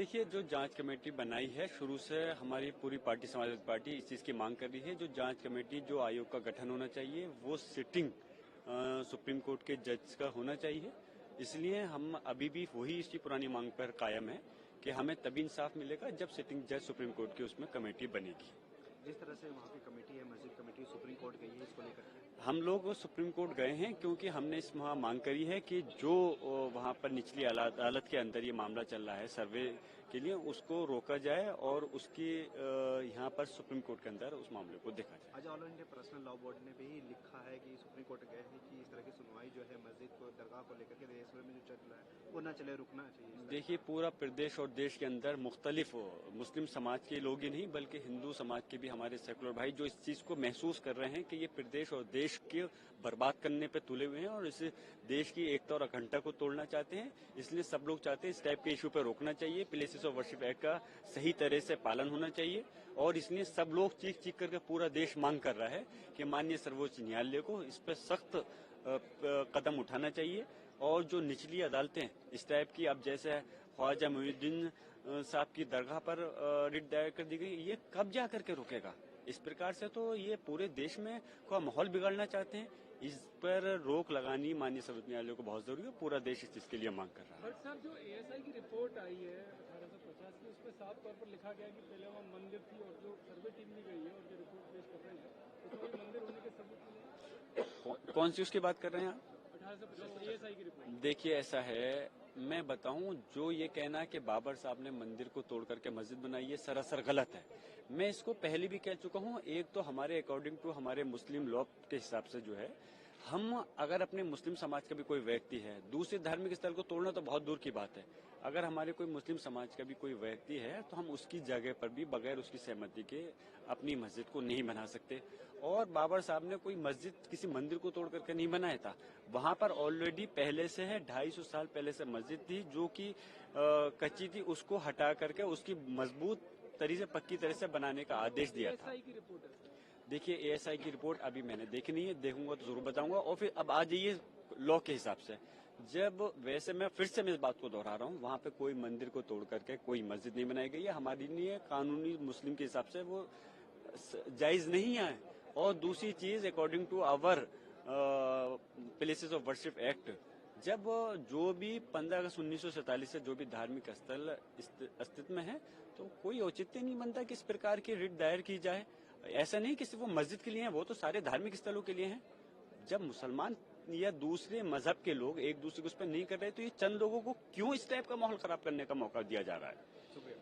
देखिए, जो जांच कमेटी बनाई है, शुरू से हमारी पूरी पार्टी समाजवादी पार्टी इस चीज की मांग कर रही है। जो जांच कमेटी, जो आयोग का गठन होना चाहिए, वो सिटिंग सुप्रीम कोर्ट के जज का होना चाहिए। इसलिए हम अभी भी वही इसकी पुरानी मांग पर कायम है कि हमें तभी इंसाफ मिलेगा जब सिटिंग जज सुप्रीम कोर्ट की उसमें कमेटी बनेगी। जिस तरह से वहाँ की कमेटी है, मस्जिद कमेटी सुप्रीम कोर्ट गई है, इसको लेकर हम लोग सुप्रीम कोर्ट गए हैं क्योंकि हमने इस वहाँ मांग करी है कि जो वहाँ पर निचली अदालत के अंदर ये मामला चल रहा है सर्वे के लिए, उसको रोका जाए और उसकी यहाँ पर सुप्रीम कोर्ट के अंदर उस मामले को देखा जाए। आज all India personal law board ने भी लिखा है कि सुप्रीम कोर्ट गए हैं कि इस तरह की सुनवाई जो है मस्जिद को, दरगाह को लेकर के देश में जो चल रहा है वो न चले, रुकना चाहिए। देखिए, पूरा प्रदेश और देश के अंदर मुख्तलिफ मुस्लिम समाज के लोग ही नहीं बल्कि हिंदू समाज के भी हमारे सेकुलर भाई जो इस चीज को महसूस कर रहे हैं कि ये प्रदेश और देश के बर्बाद करने पे तुले हुए हैं और इस देश की एकता और अखंडता को तोड़ना चाहते हैं। इसलिए सब लोग चाहते हैं इस टाइप के इशू पर रोकना चाहिए। प्लेसेस ऑफ वर्शिप एक्ट का सही तरह से पालन होना चाहिए और इसलिए सब लोग चीख चीख करके पूरा देश मांग कर रहा है कि माननीय सर्वोच्च न्यायालय को इस पर सख्त कदम उठाना चाहिए। और जो निचली अदालतें इस टाइप की, अब जैसे ख्वाजा मोइनुद्दीन साहब की दरगाह पर रिट दायर कर दी गई, ये कब जा करके रुकेगा? इस प्रकार से तो ये पूरे देश में को माहौल बिगाड़ना चाहते हैं। इस पर रोक लगानी माननीय सर्वोच्च न्यायालय को बहुत जरूरी है। पूरा देश इस चीज के लिए मांग कर रहा है। बट सर, जो एएसआई की रिपोर्ट आई है 1850 की, उसमें साफ तौर पर लिखा गया है कि पहले वहाँ मंदिर थी और जो सर्वे टीम भी गई है और जो रिपोर्ट पेश कर रहे हैं उसमें मंदिर होने के सबूत नहीं। कौन सी उसकी बात कर रहे हैं आप? 1850 एएसआई की रिपोर्ट। देखिए, ऐसा है, मैं बताऊं, जो ये कहना कि बाबर साहब ने मंदिर को तोड़ करके मस्जिद बनाई है सरासर गलत है। मैं इसको पहले भी कह चुका हूं। एक तो हमारे अकॉर्डिंग टू हमारे मुस्लिम लॉ के हिसाब से जो है, हम अगर अपने मुस्लिम समाज का भी कोई व्यक्ति है, दूसरे धार्मिक स्थल को तोड़ना तो बहुत दूर की बात है। अगर हमारे कोई मुस्लिम समाज का भी कोई व्यक्ति है तो हम उसकी जगह पर भी बगैर उसकी सहमति के अपनी मस्जिद को नहीं बना सकते। और बाबर साहब ने कोई मस्जिद किसी मंदिर को तोड़ करके नहीं बनाया था। वहां पर ऑलरेडी पहले से है, 250 साल पहले से मस्जिद थी जो कि कच्ची थी, उसको हटा करके उसकी मजबूत तरीके से पक्की तरह से बनाने का आदेश दिया था। देखिए, एएसआई की रिपोर्ट अभी मैंने देखी नहीं है, देखूंगा तो जरूर बताऊंगा। और फिर अब आ जाइए लॉ के हिसाब से, जब वैसे मैं फिर से मैं इस बात को दोहरा रहा हूँ, वहां पे कोई मंदिर को तोड़ करके कोई मस्जिद नहीं बनाई गई है। हमारे लिए कानूनी मुस्लिम के हिसाब से वो जायज नहीं है। और दूसरी चीज, according to our places of worship act, जब जो भी 15 अगस्त 1947 से जो भी धार्मिक स्थल अस्तित्व में है, तो कोई औचित्य नहीं बनता कि इस प्रकार की रिट दायर की जाए। ऐसा नहीं कि सिर्फ वो मस्जिद के लिए है, वो तो सारे धार्मिक स्थलों के लिए हैं। जब मुसलमान या दूसरे मजहब के लोग एक दूसरे को उस पर नहीं कर रहे, तो ये चंद लोगों को क्यों इस टाइप का माहौल खराब करने का मौका दिया जा रहा है? शुक्रिया।